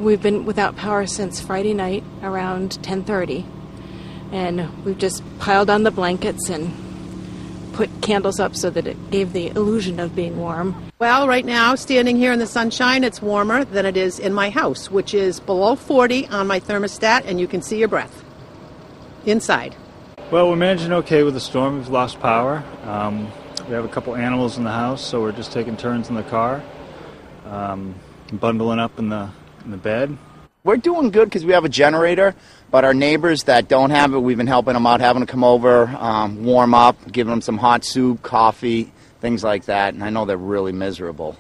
We've been without power since Friday night around 10:30, and we've just piled on the blankets and put candles up so that it gave the illusion of being warm. Well, right now, standing here in the sunshine, it's warmer than it is in my house, which is below 40 on my thermostat, and you can see your breath inside. Well, we're managing okay with the storm. We've lost power. We have a couple animals in the house, so we're just taking turns in the car, bundling up in the bed. We're doing good because we have a generator, but our neighbors that don't have it, we've been helping them out, having them come over, warm up, giving them some hot soup, coffee, things like that, and I know they're really miserable.